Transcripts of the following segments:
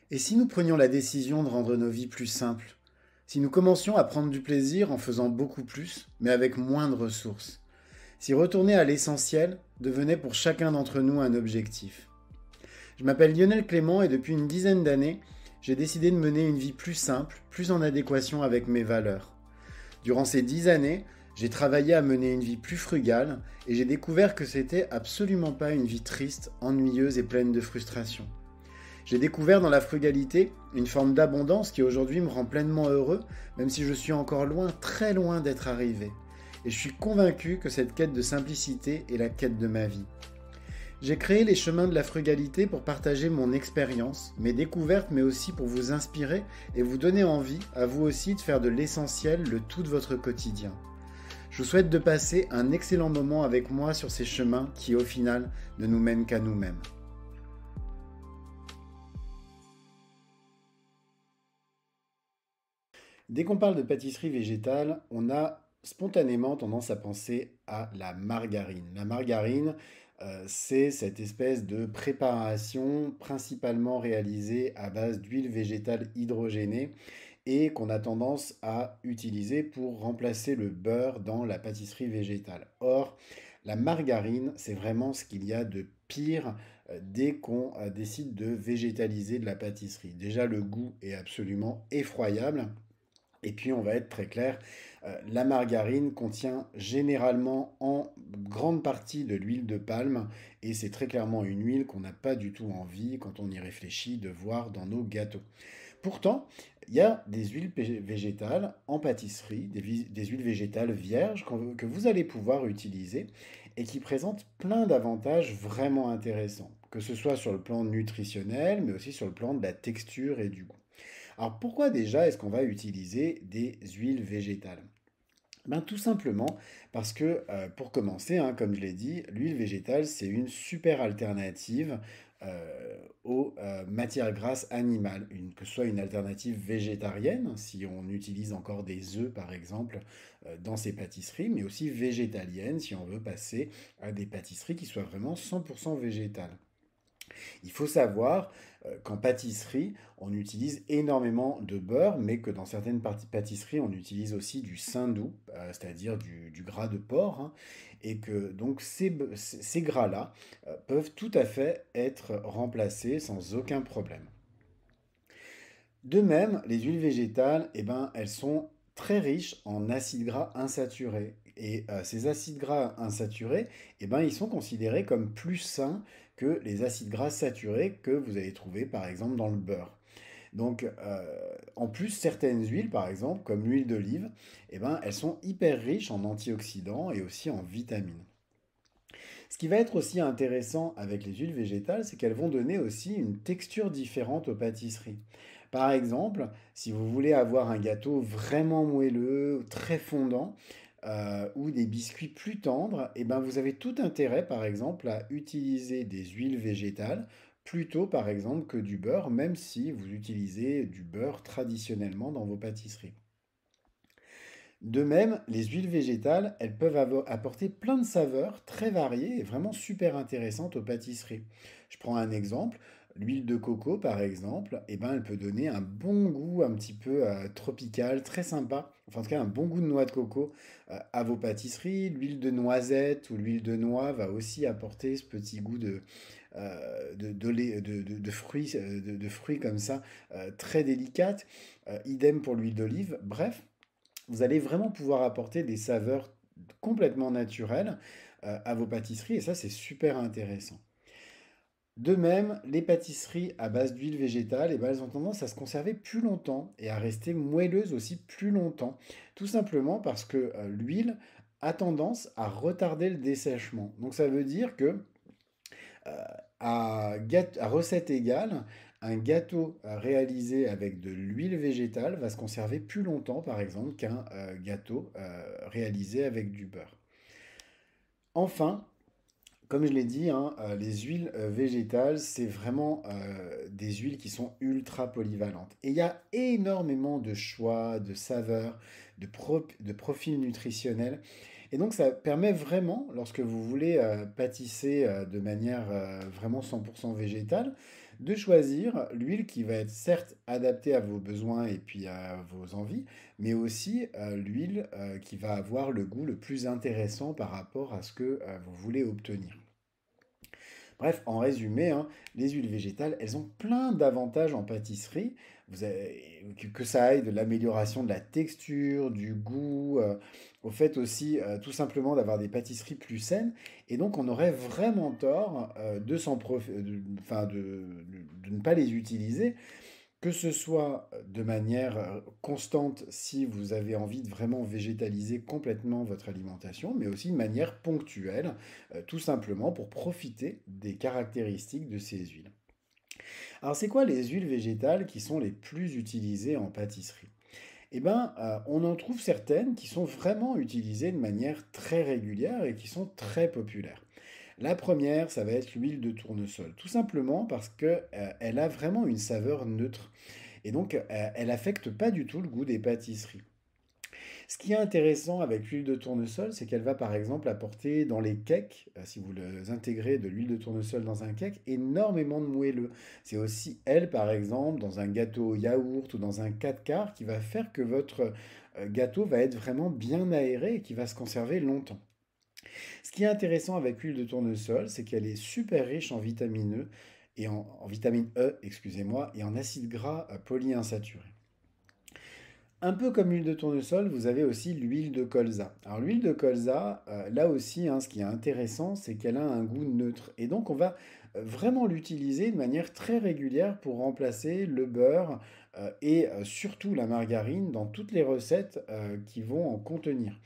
Et si nous prenions la décision de rendre nos vies plus simples? Si nous commencions à prendre du plaisir en faisant beaucoup plus, mais avec moins de ressources? Si retourner à l'essentiel devenait pour chacun d'entre nous un objectif? Je m'appelle Lionel Clément et depuis une dizaine d'années, j'ai décidé de mener une vie plus simple, plus en adéquation avec mes valeurs. Durant ces 10 années, j'ai travaillé à mener une vie plus frugale et j'ai découvert que c'était absolument pas une vie triste, ennuyeuse et pleine de frustration. J'ai découvert dans la frugalité une forme d'abondance qui aujourd'hui me rend pleinement heureux, même si je suis encore loin, très loin d'être arrivé. Et je suis convaincu que cette quête de simplicité est la quête de ma vie. J'ai créé les chemins de la frugalité pour partager mon expérience, mes découvertes, mais aussi pour vous inspirer et vous donner envie, à vous aussi, de faire de l'essentiel le tout de votre quotidien. Je vous souhaite de passer un excellent moment avec moi sur ces chemins qui, au final, ne nous mènent qu'à nous-mêmes. Dès qu'on parle de pâtisserie végétale, on a spontanément tendance à penser à la margarine. La margarine, c'est cette espèce de préparation principalement réalisée à base d'huile végétale hydrogénée et qu'on a tendance à utiliser pour remplacer le beurre dans la pâtisserie végétale. Or, la margarine, c'est vraiment ce qu'il y a de pire dès qu'on décide de végétaliser de la pâtisserie. Déjà, le goût est absolument effroyable. Et puis, on va être très clair, la margarine contient généralement en grande partie de l'huile de palme et c'est très clairement une huile qu'on n'a pas du tout envie, quand on y réfléchit, de voir dans nos gâteaux. Pourtant, il y a des huiles végétales en pâtisserie, des huiles végétales vierges que vous allez pouvoir utiliser et qui présentent plein d'avantages vraiment intéressants, que ce soit sur le plan nutritionnel, mais aussi sur le plan de la texture et du goût. Alors pourquoi déjà est-ce qu'on va utiliser des huiles végétales? Ben, tout simplement parce que, pour commencer, hein, comme je l'ai dit, l'huile végétale, c'est une super alternative aux matières grasses animales, que ce soit une alternative végétarienne, si on utilise encore des œufs par exemple dans ces pâtisseries, mais aussi végétalienne si on veut passer à des pâtisseries qui soient vraiment 100% végétales. Il faut savoir qu'en pâtisserie, on utilise énormément de beurre, mais que dans certaines pâtisseries, on utilise aussi du saindoux, c'est-à-dire du gras de porc, hein, et que donc ces gras-là peuvent tout à fait être remplacés sans aucun problème. De même, les huiles végétales, eh ben, elles sont très riches en acides gras insaturés. Et ces acides gras insaturés, eh ben, ils sont considérés comme plus sains que les acides gras saturés que vous allez trouver par exemple dans le beurre. Donc, en plus, certaines huiles, par exemple, comme l'huile d'olive, eh ben, elles sont hyper riches en antioxydants et aussi en vitamines. Ce qui va être aussi intéressant avec les huiles végétales, c'est qu'elles vont donner aussi une texture différente aux pâtisseries. Par exemple, si vous voulez avoir un gâteau vraiment moelleux, très fondant, ou des biscuits plus tendres, eh ben vous avez tout intérêt, par exemple, à utiliser des huiles végétales plutôt, par exemple, que du beurre, même si vous utilisez du beurre traditionnellement dans vos pâtisseries. De même, les huiles végétales, elles peuvent apporter plein de saveurs très variées et vraiment super intéressantes aux pâtisseries. Je prends un exemple, l'huile de coco par exemple, eh ben, elle peut donner un bon goût un petit peu tropical, très sympa, enfin en tout cas un bon goût de noix de coco à vos pâtisseries. L'huile de noisette ou l'huile de noix va aussi apporter ce petit goût de fruits, de fruits comme ça, très délicate. Idem pour l'huile d'olive. Bref, vous allez vraiment pouvoir apporter des saveurs complètement naturelles à vos pâtisseries et ça c'est super intéressant. De même, les pâtisseries à base d'huile végétale, eh ben, elles ont tendance à se conserver plus longtemps et à rester moelleuses aussi plus longtemps. Tout simplement parce que l'huile a tendance à retarder le dessèchement. Donc ça veut dire que à recette égale, un gâteau réalisé avec de l'huile végétale va se conserver plus longtemps, par exemple, qu'un gâteau réalisé avec du beurre. Enfin, comme je l'ai dit, hein, les huiles végétales, c'est vraiment des huiles qui sont ultra polyvalentes. Et il y a énormément de choix, de saveurs, de profils nutritionnels. Et donc ça permet vraiment, lorsque vous voulez pâtisser de manière vraiment 100% végétale, de choisir l'huile qui va être certes adaptée à vos besoins et puis à vos envies, mais aussi l'huile qui va avoir le goût le plus intéressant par rapport à ce que vous voulez obtenir. Bref, en résumé, hein, les huiles végétales, elles ont plein d'avantages en pâtisserie. Que ça aille de l'amélioration de la texture, du goût, au fait aussi tout simplement d'avoir des pâtisseries plus saines. Et donc on aurait vraiment tort de ne pas les utiliser, que ce soit de manière constante si vous avez envie de vraiment végétaliser complètement votre alimentation, mais aussi de manière ponctuelle, tout simplement pour profiter des caractéristiques de ces huiles. Alors c'est quoi les huiles végétales qui sont les plus utilisées en pâtisserie? Eh bien, on en trouve certaines qui sont vraiment utilisées de manière très régulière et qui sont très populaires. La première, ça va être l'huile de tournesol, tout simplement parce que, elle a vraiment une saveur neutre et donc, elle affecte pas du tout le goût des pâtisseries. Ce qui est intéressant avec l'huile de tournesol, c'est qu'elle va par exemple apporter dans les cakes, si vous intégrez de l'huile de tournesol dans un cake, énormément de moelleux. C'est aussi elle par exemple dans un gâteau au yaourt ou dans un 4 quarts qui va faire que votre gâteau va être vraiment bien aéré et qui va se conserver longtemps. Ce qui est intéressant avec l'huile de tournesol, c'est qu'elle est super riche en vitamine E et en vitamine E, excusez-moi, et en acides gras polyinsaturés. Un peu comme l'huile de tournesol, vous avez aussi l'huile de colza. Alors l'huile de colza, là aussi, hein, ce qui est intéressant, c'est qu'elle a un goût neutre. Et donc on va vraiment l'utiliser de manière très régulière pour remplacer le beurre et surtout la margarine dans toutes les recettes qui vont en contenir.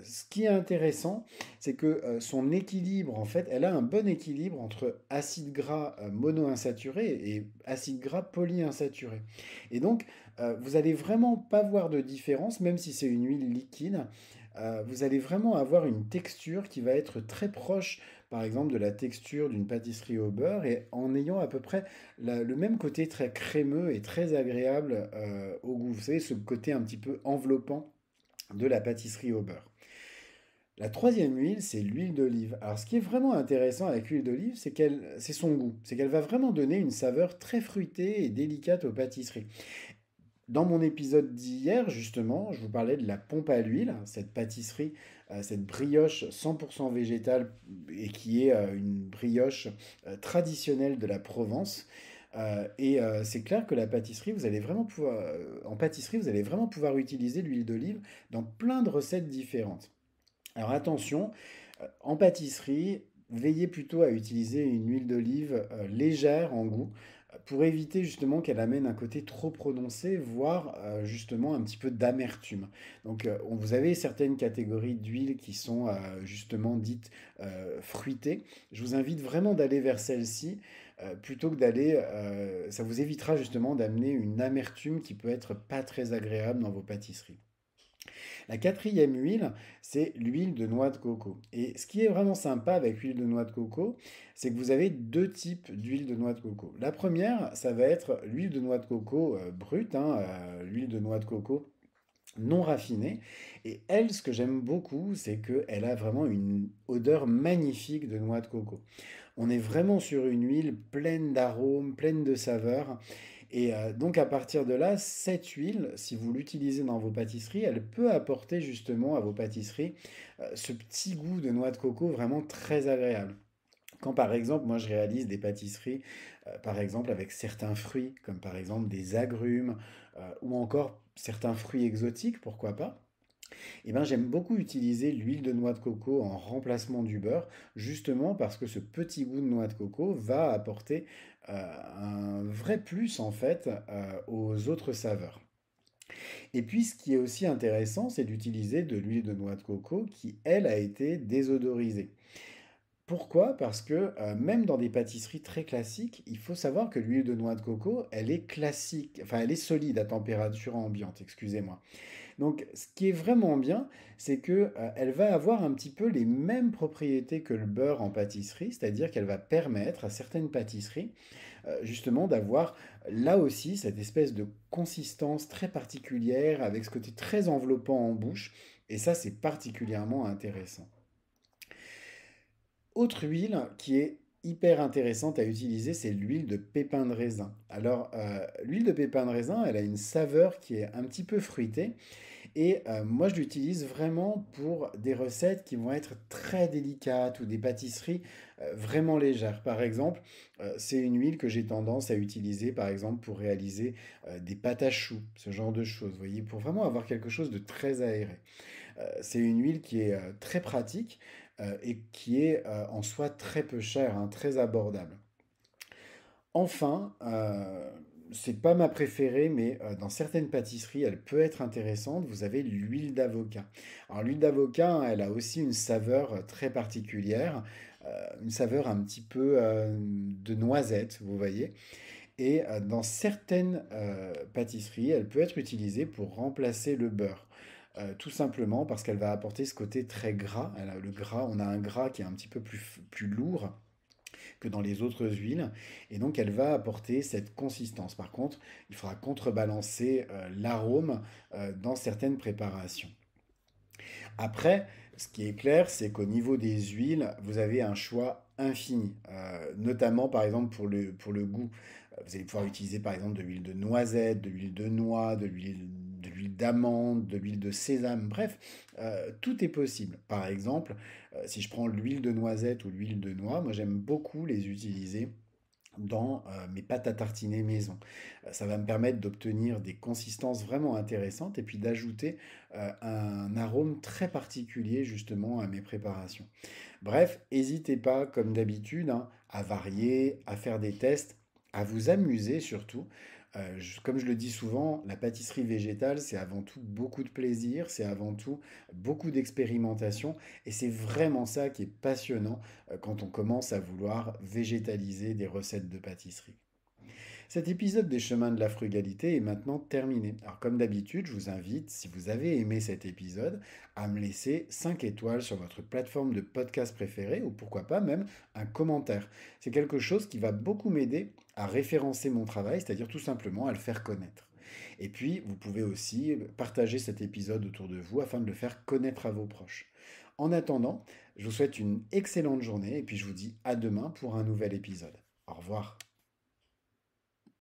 Ce qui est intéressant, c'est que son équilibre, en fait, elle a un bon équilibre entre acides gras monoinsaturés et acides gras polyinsaturés. Et donc, vous allez vraiment pas voir de différence, même si c'est une huile liquide. Vous allez vraiment avoir une texture qui va être très proche, par exemple, de la texture d'une pâtisserie au beurre, et en ayant à peu près le même côté très crémeux et très agréable au goût. Vous savez, ce côté un petit peu enveloppant de la pâtisserie au beurre. La troisième huile, c'est l'huile d'olive. Alors, ce qui est vraiment intéressant avec l'huile d'olive, c'est son goût. C'est qu'elle va vraiment donner une saveur très fruitée et délicate aux pâtisseries. Dans mon épisode d'hier, justement, je vous parlais de la pompe à l'huile, cette pâtisserie, cette brioche 100% végétale et qui est une brioche traditionnelle de la Provence. C'est clair que la pâtisserie, vous allez vraiment pouvoir, en pâtisserie, vous allez vraiment pouvoir utiliser l'huile d'olive dans plein de recettes différentes. Alors attention, en pâtisserie, veillez plutôt à utiliser une huile d'olive légère en goût pour éviter justement qu'elle amène un côté trop prononcé, voire justement un petit peu d'amertume. Donc vous avez certaines catégories d'huiles qui sont justement dites fruitées. Je vous invite vraiment d'aller vers celle-ci plutôt que ça vous évitera justement d'amener une amertume qui peut être pas très agréable dans vos pâtisseries. La quatrième huile, c'est l'huile de noix de coco. Et ce qui est vraiment sympa avec l'huile de noix de coco, c'est que vous avez deux types d'huile de noix de coco. La première, ça va être l'huile de noix de coco brute, hein, l'huile de noix de coco non raffinée. Et elle, ce que j'aime beaucoup, c'est qu'elle a vraiment une odeur magnifique de noix de coco. On est vraiment sur une huile pleine d'arômes, pleine de saveurs. Et donc à partir de là, cette huile, si vous l'utilisez dans vos pâtisseries, elle peut apporter justement à vos pâtisseries ce petit goût de noix de coco vraiment très agréable. Quand par exemple, moi je réalise des pâtisseries, par exemple avec certains fruits, comme par exemple des agrumes, ou encore certains fruits exotiques, pourquoi pas, eh ben, j'aime beaucoup utiliser l'huile de noix de coco en remplacement du beurre, justement parce que ce petit goût de noix de coco va apporter un vrai plus en fait aux autres saveurs. Et puis ce qui est aussi intéressant, c'est d'utiliser de l'huile de noix de coco qui, elle, a été désodorisée. Pourquoi? Parce que même dans des pâtisseries très classiques, il faut savoir que l'huile de noix de coco, elle est classique, enfin elle est solide à température ambiante, excusez-moi. Donc, ce qui est vraiment bien, c'est que, elle va avoir un petit peu les mêmes propriétés que le beurre en pâtisserie, c'est-à-dire qu'elle va permettre à certaines pâtisseries, justement d'avoir là aussi cette espèce de consistance très particulière avec ce côté très enveloppant en bouche et ça, c'est particulièrement intéressant. Autre huile qui est hyper intéressante à utiliser, c'est l'huile de pépin de raisin. Alors, l'huile de pépin de raisin, elle a une saveur qui est un petit peu fruitée. Et moi, je l'utilise vraiment pour des recettes qui vont être très délicates ou des pâtisseries vraiment légères. Par exemple, c'est une huile que j'ai tendance à utiliser, par exemple, pour réaliser des pâtes à choux, ce genre de choses, vous voyez, pour vraiment avoir quelque chose de très aéré. C'est une huile qui est très pratique et qui est en soi très peu chère, hein, très abordable. Enfin, c'est pas ma préférée, mais dans certaines pâtisseries, elle peut être intéressante. Vous avez l'huile d'avocat. Alors l'huile d'avocat, hein, elle a aussi une saveur très particulière, une saveur un petit peu de noisette, vous voyez. Et dans certaines pâtisseries, elle peut être utilisée pour remplacer le beurre. Tout simplement parce qu'elle va apporter ce côté très gras. Le gras, on a un gras qui est un petit peu plus lourd que dans les autres huiles. Et donc, elle va apporter cette consistance. Par contre, il faudra contrebalancer l'arôme dans certaines préparations. Après, ce qui est clair, c'est qu'au niveau des huiles, vous avez un choix infini. Notamment, par exemple, pour le goût. Vous allez pouvoir utiliser, par exemple, de l'huile de noisette, de l'huile de noix, de l'huile d'amande, de l'huile de sésame. Bref, tout est possible. Par exemple, si je prends l'huile de noisette ou l'huile de noix, moi j'aime beaucoup les utiliser dans mes pâtes à tartiner maison. Ça va me permettre d'obtenir des consistances vraiment intéressantes et puis d'ajouter un arôme très particulier justement à mes préparations. Bref, n'hésitez pas, comme d'habitude, hein, à varier, à faire des tests, à vous amuser surtout. Comme je le dis souvent, la pâtisserie végétale, c'est avant tout beaucoup de plaisir, c'est avant tout beaucoup d'expérimentation, et c'est vraiment ça qui est passionnant quand on commence à vouloir végétaliser des recettes de pâtisserie. Cet épisode des chemins de la frugalité est maintenant terminé. Alors comme d'habitude, je vous invite, si vous avez aimé cet épisode, à me laisser 5 étoiles sur votre plateforme de podcast préférée ou pourquoi pas même un commentaire. C'est quelque chose qui va beaucoup m'aider à référencer mon travail, c'est-à-dire tout simplement à le faire connaître. Et puis, vous pouvez aussi partager cet épisode autour de vous afin de le faire connaître à vos proches. En attendant, je vous souhaite une excellente journée et puis je vous dis à demain pour un nouvel épisode. Au revoir.